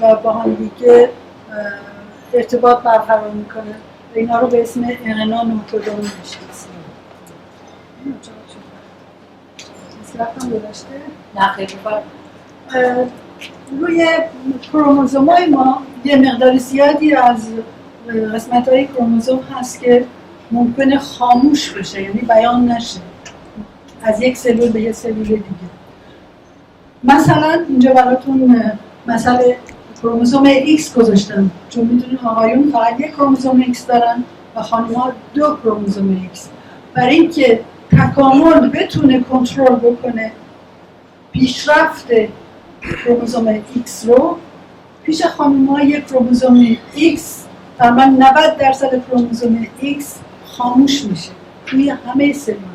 Speaker 2: و با هم دیگه ارتباط برقرار میکنه. اینا رو به اسم RNA نوکلئون میشناسیم. وقتم گذشته؟
Speaker 1: نه خیلی فرق.
Speaker 2: روی کروموزوم‌های ما یه مقدار زیادی از قسمت‌های کروموزوم هست که ممکنه خاموش بشه، یعنی بیان نشه از یک سلول به یک سلول دیگه. مثلا اینجا براتون مسئله کروموزوم X گذاشتم، چون میدونیم آقایون فقط یک کروموزوم X دارن و خانم‌ها 2 کروموزوم X. برای اینکه تکامل بتونه کنترل بکنه پیشرفت کروموزوم X رو، پیش خانم‌ها یک کروموزوم X تقریباً 90% کروموزوم X خاموش میشه توی همه سلول‌ها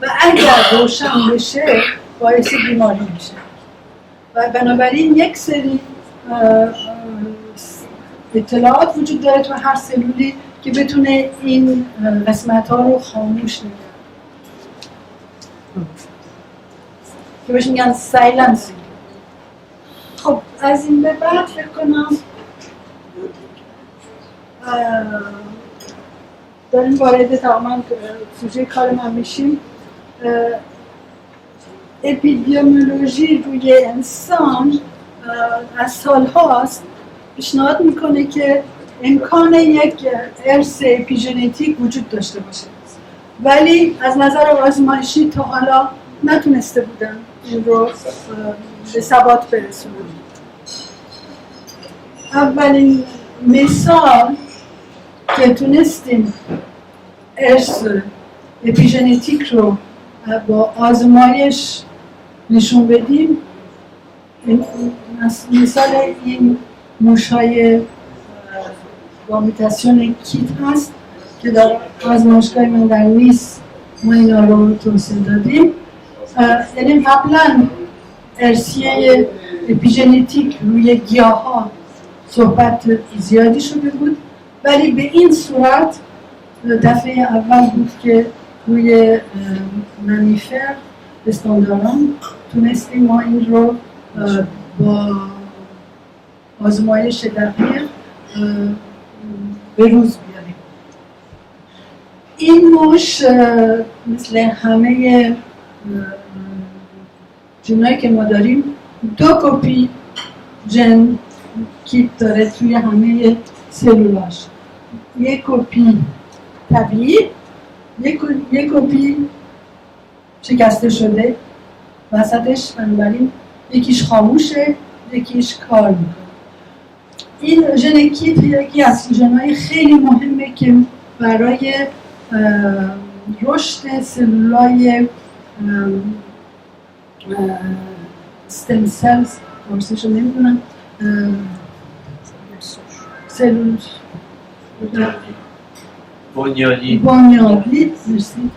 Speaker 2: و اگر روشن بشه باعث بیماری میشه. و بنابراین یک سری اطلاعات وجود داره تو هر سلولی که بتونه این قسمت‌ها رو خاموش نگه که بهش میگن سایلنسینگ. خب از این به بعد فکر کنم داریم وارد تماما سوژه کار من میشیم. اپیدمیولوژی روی انسان از سالهاست پیشنهاد میکنه که امکان یک ارث اپیژنتیک وجود داشته باشه، ولی از نظر آزمایشی تا حالا نتونسته بودن این رو به ثبات برسونن. اولین مثال که تونستیم ارث اپیژنتیک رو با آزمایش نشون بدیم مثال این موش‌های با میوتاسیون کیت هست که در آزمایشگاه من در نیس ما اینا رو توسعه دادیم. یعنی قبلا ارثیه اپیژنتیک روی گیاها صحبت زیادی شده بود، ولی به این صورت دفعه اول بود که روی ممیفر پستانداران تونستیم ما این رو با آزمایش دقیق به روز بیاریم. این موش مثل همه جنایی که ما داریم 2 کپی ژن کیت داره توی همه سلولاش. 1 کپی طبیعی، 1 کپی شکسته شده وسطش، بنابراین یکیش خاموشه یکیش کار میکنه. این ژن کیت یکی از ژن‌های خیلی مهمه که برای رشد سلولای استم سلز درستش رو نمیدونم سلول
Speaker 3: بنیانی
Speaker 2: مرسی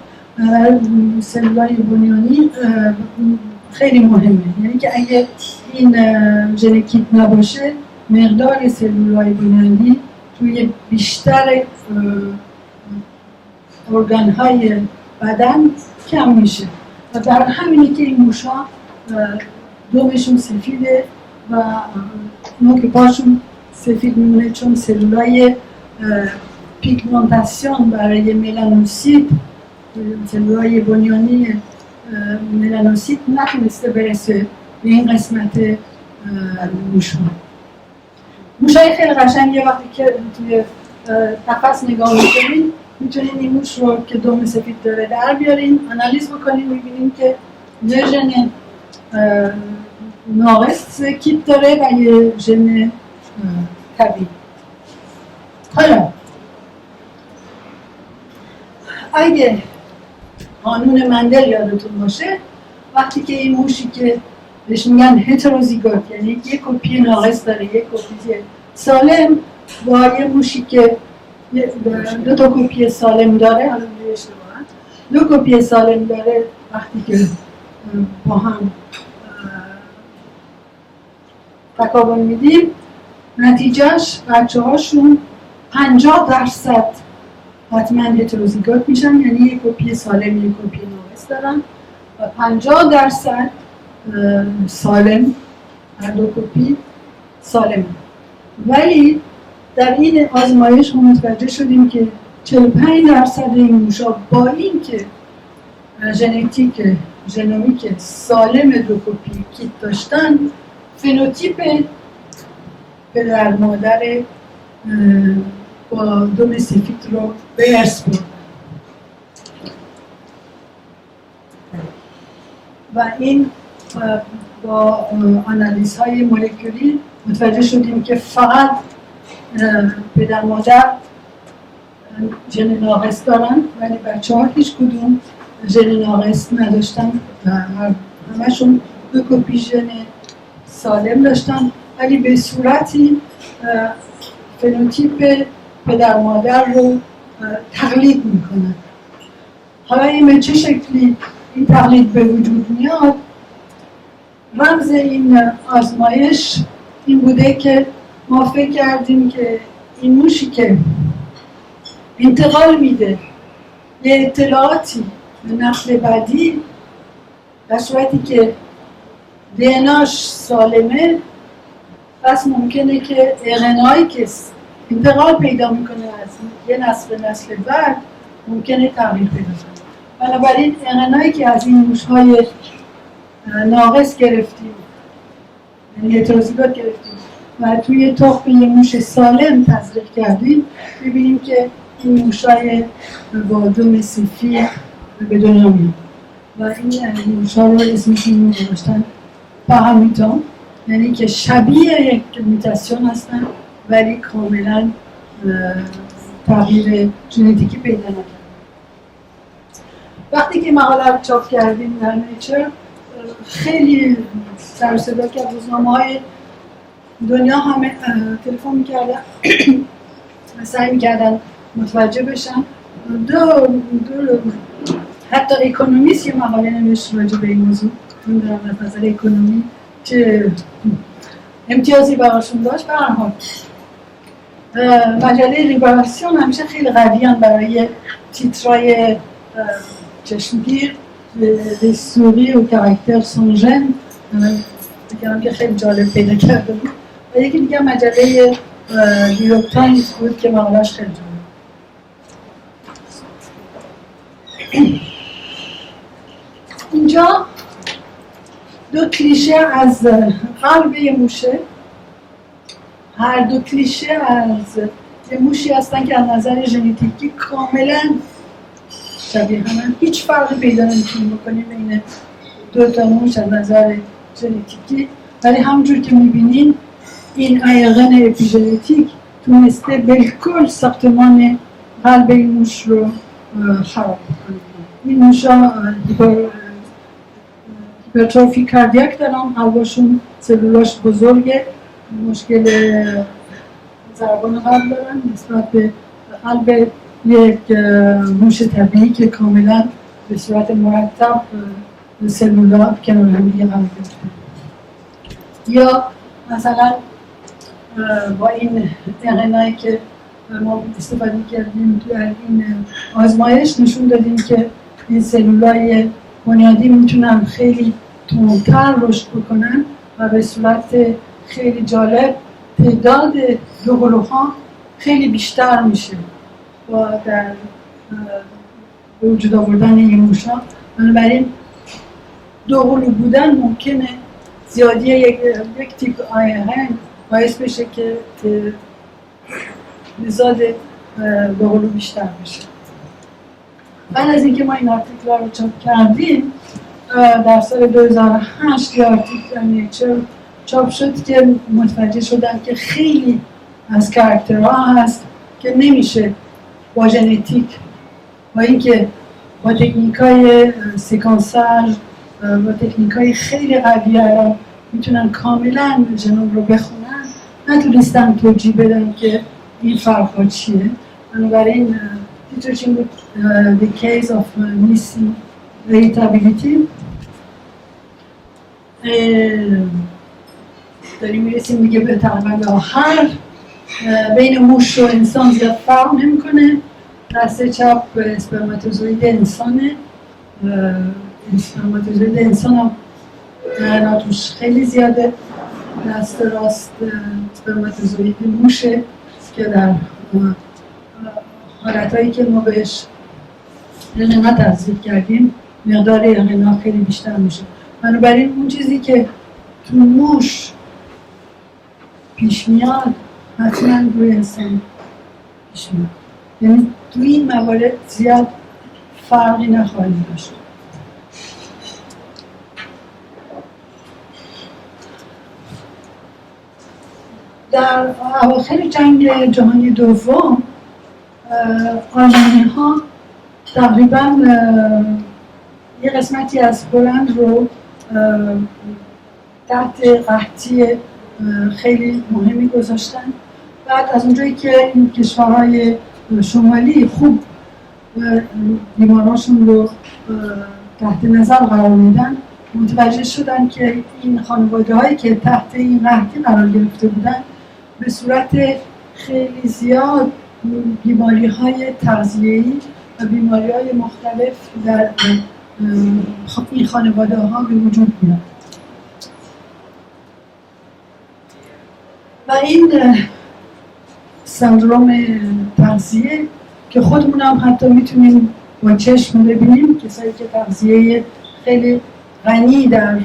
Speaker 2: سلولای بنیانی خیلی مهمه. یعنی که اگه این ژن کیت نباشه مقدار سلولای بنیانی توی بیشتر ارگان‌های بدن کم میشه و در همینی که این موشا دومشون سفیده و نوک پاشون سفید میمونه چون سلولای پیگمنتاسیون برای ملانوسیت، سلولای بنیانی ملانوسیت نتونسته برسه به این قسمت موشا. موشای خیلی قشنگه وقتی که توی قفس نگاه میکنین میتونین این موش رو که دوم سفید داره در بیارین، آنالیز بکنین، میبینین که یه ژن ناقص کیت داره و یه ژن طبیعی. حالا اگه قانون مندل یادتون باشه، وقتی که این موشی که بهش میگن هتروزیگوت، یعنی یک کپی ناقص داره یک کپی سالم، با یه موشی که 2 تا کپی سالم داره، حالا اشتباهه 2 کپی سالم داره، وقتی که با هم تکامل میدیم نتیجهش بچه هاشون 50% حتما هتروزیگوت میشن، یعنی یک کپی سالم یک کپی ناقص دارن و 50% سالم، هر 2 کپی سالم. ولی در این آزمایش ما متوجه شدیم که 45% این موشا با این که ژنومیک سالم 2 کپی کیت داشتن، فنوتیپ پدر مادر با دوم سفید رو به ارث بردن و این با آنالیزهای مولکولی متوجه شدیم که فقط پدر مادر ژن ناقص دارن ولی بچه‌ها هیچ کدوم ژن ناقص نداشتن و همشون 2 کپی ژن سالم داشتن، ولی به صورتی فنوتیپ پدر مادر رو تقلید میکنن. حالا این به چه شکلی این تقلید به وجود میاد؟ رمز این آزمایش این بوده که ما فکر کردیم که این موشی که انتقال میده یه اطلاعاتی به نسل بعدی، در صورتی که دیناش سالمه، پس ممکنه که RNAی که انتقال پیدا میکنه از یه نسل به نسل بعد ممکنه تغییر پیدا کنه. بنابراین RNAی که از این موش‌های ناقص گرفتیم، یعنی هتروزیگوت گرفتیم و توی تخم یه موش سالم تزریق کردیم، ببینیم که این موش‌های با دوم سفید به دنیا میاد و این موش‌ها رو اسمشون رو گذاشتن پاهامیتون، یعنی که شبیه یک میوتاسیون هستن ولی کاملا تغییر ژنتیکی پیدا نکردن. وقتی که مقاله رو چاپ کردیم در نیچر، خیلی سر و صدا کرد، روزنامه‌های دنیا همه تلفن میکردن سعی میکردن متوجه بشن. حتی اکونومیست یه مقاله نوشت راجع به این موضوع، نمیدونم از نظر اکونومی چه امتیازی براشون داشت. به هر حال مجله لیبراسیون همیشه خیلی قویان برای تیترای چشمگیر به سوری و کاراکتر سونژن بگم که خیلی جالب پیدا کرده بود و یکی دیگه مجله نیویورک تایمز بود که مقاله‌اش خیلی جالب. اینجا دو کلیشه از قلب یه موشه، هر دو کلیشه از یه موشی هستن که از نظر ژنتیکی کاملا شبیه همن، هیچ فرقی پیدا نمی‌کنیم بکنیم بین دو تا موش از نظر ژنتیکی، ولی همونجور که می‌بینین این آیقن اپیژنتیک تونسته بالکل ساختمان قلب این موش رو خراب کنه. این موشا هیپرتروفی کاردیاک دارن، قلبشون سلولاش بزرگه، مشکل ضربان قلب دارن نسبت به قلب یک موش طبیعی که کاملا به صورت مرتب سلولات کنار هم دیگه قرار گرفته. یا مثلا با این RNA که ما استفاده کردیم تو این آزمایش نشون دادیم که این سلولای بنیادی میتونن خیلی تندتر رشد بکنن و به صورت خیلی جالب تعداد دوقلوها خیلی بیشتر میشه با در وجود آوردن این موشا. بنابراین دوقلو بودن ممکنه زیادی یک تیپ آیقن باعث بشه که نزاد دوقلو بیشتر بشه. بعد از اینکه ما این آرتیکل رو چاپ کردیم در سال 2008 یه آرتیکل نیچر چاپ شد که متوجه شدن که خیلی از کاراکترها هست که نمیشه با ژنتیک با اینکه با تکنیکای سکانساژ با تکنیکای خیلی قوی الان میتونن کاملا ژنوم رو بخونن، نتونستن توجیه بدن که این فرق‌ها چیه. بنابراین تیترش این بود The Case of Missing Heritability. داریم میرسیم دیگه به تقریبا آخر. بین موش و انسان زیاد فرق نمیکنه. دسته چپ اسپرماتوزوید انسانه، اسپرماتوزوید انسان هم ناتوش خیلی زیاده. دست راست اسپرماتوزوید موشه که در حالتهایی که ما بهش RNA تزریق کردیم مقدار RNA خیلی بیشتر میشه. بنابراین اون چیزی که تو موش پیش میاد حتما روی انسان پیش میاد، یعنی تو این موارد زیاد فرقی نخواهیم داشت. در اواخر جنگ جهانی دوم آلمانی ها تقریبا یه قسمتی از پولند رو تحت قحطی خیلی مهمی گذاشتن. بعد از اونجایی که این کشورهای شمالی خوب بیمارانشون رو تحت نظر قرار میدن، متوجه شدن که این خانواده هایی که تحت این قحطی قرار گرفته بودن به صورت خیلی زیاد بیماری های تغذیه‌ای و بیماری های مختلف در این خانواده ها به وجود میاد و این سندروم تغذیه که خودمون هم حتی میتونیم با چشم ببینیم، کسایی که تغذیه خیلی غنی در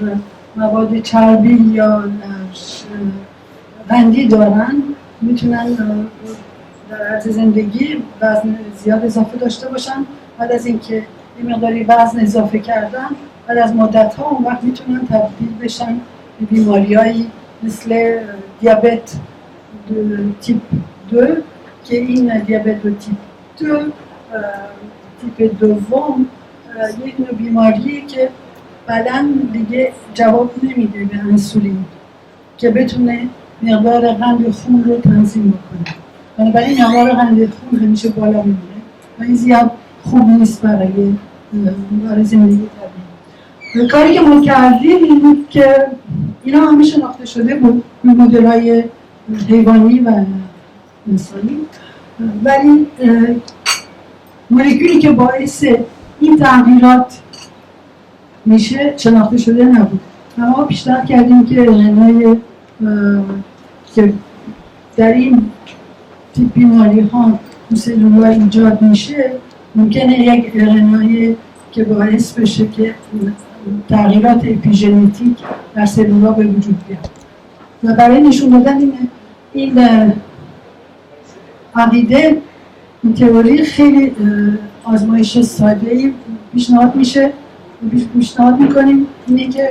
Speaker 2: مواد چربی یا قندی دارن میتونن در عرض زندگی وزن زیاد اضافه داشته باشن. بعد از اینکه یه مقداری وزن اضافه کردن بعد از مدت‌ها اون وقت میتونن تبدیل بشن به بیماریایی مثل دیابت تیپ 2 که این دیابت تیپ 2 تیپ دوم یک نوع بیماریه که بدن دیگه جواب نمیده به انسولین که بتونه مقدار قند خون رو تنظیم بکنه. بنابراین مقدار قند خون همیشه بالا میمونه و این زیاد خوب نیست برای زندگی طبیعی. کاری که ما کردیم این بود که اینا همه شناخته شده بود مدل‌های حیوانی و انسانی، ولی مولکولی که باعث این تغییرات میشه شناخته شده نبود. اما پیشنهاد کردیم که RNA که در این تیپ بیماری ها تو سلول‌ها ایجاد میشه ممکنه یک RNA که باعث بشه که تغییرات اپیژنتیک در سلول‌ها به وجود بیاد. و برای نشون دادن این عقیده، این تئوری خیلی آزمایش ساده‌ای پیشنهاد میکنیم اینه که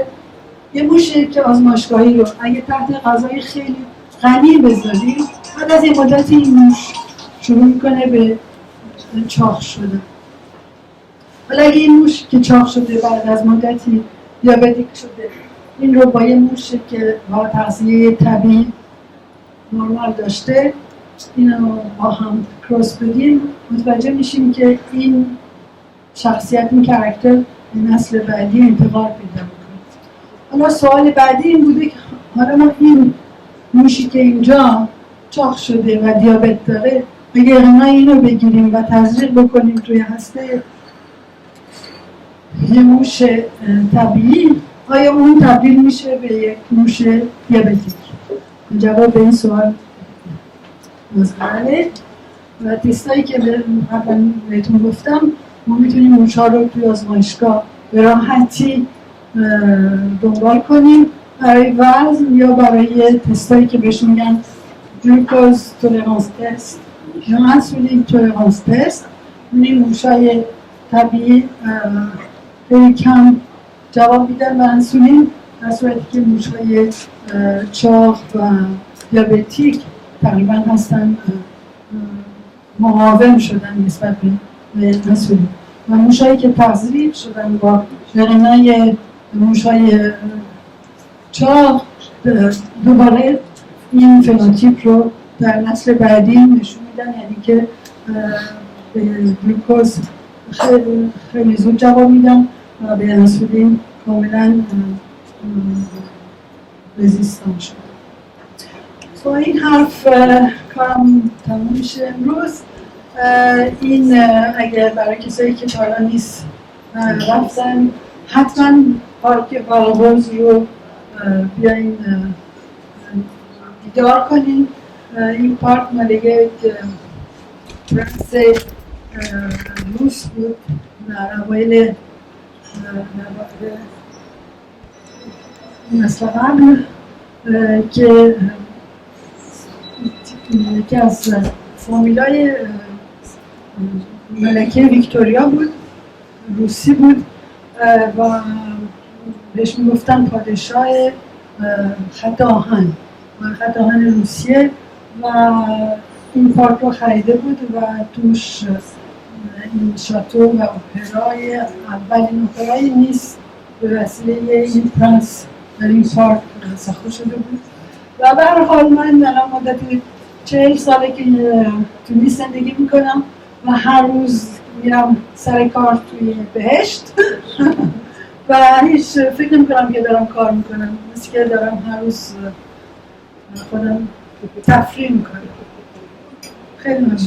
Speaker 2: یه موشه که آزمایشگاهی رو اگه تحت غذای خیلی غنی بذاریم، بعد از این مدتی این موش شروع میکنه به چاق شدن. ولی اگه این موش که چاق شده بعد از مدتی دیابتیک شده، این رو با یه موشه که با تغذیه طبیعی نرمال داشته، اینو با هم کراس بدیم، متوجه میشیم که این شخصیت، این کاراکتر به نسل بعدی انتقال پیدا میکنه. حالا سوال بعدی این بوده که حالا ما این موشی که اینجا چاق شده و دیابت داره، اگه اینو بگیریم و تزریق بکنیم توی هسته یه موش طبیعی، آیا اون تبدیل میشه به یک موش دیابتیک؟ جواب به این سوال مسئله. و تستایی که قبلا بهتون گفتم، ما میتونیم موش‌ها رو توی آزمایشگاه به راحتی دنبال کنیم برای وزن یا برای تستایی که بهش میگن گلوکوز تولرانس تست یا انسولین تولرانس تست. این موش‌های طبیعی خیلی کم جواب میدن به انسولین، در صورتی که موش‌های چاق و دیابتیک تقریبا هستن مقاوم شدن نسبت به انسولین. و موش‌هایی که تزریق شدن با RNA موش‌های چاق دوباره این فنوتیپ رو در نسل بعدی نشون میدن، یعنی که به گلوکوز خیلی زود جواب میدن و به انسولین کاملا رزیستان شد. با این حرف کارم تموم میشه امروز. این اگر برای کسایی که تا الان نیست رفتن، حتما پارک باغ‌برز رو بیاین دیدار کنین. این پارک مال یک پرنس روس بود در اوایل نسل قبل که یکی از فامیلای ملکه ویکتوریا بود، روسی بود و بهش میگفتن پادشاه خط آهن و خط آهن روسیه و این پارک رو خریده بود و توش این شاتو و اپرای اولین اپرای نیست به وسیله این پرنس در این پارک ساخته شده بود. و به هر حال من در مدت 40 ساله که تو نیست زندگی میکنم و هر روز میرم سر کار توی بهشت و هیچ فکر نمیکنم که دارم کار میکنم، مثل که دارم هر روز خودم تفریح میکنم. خیلی ممنون.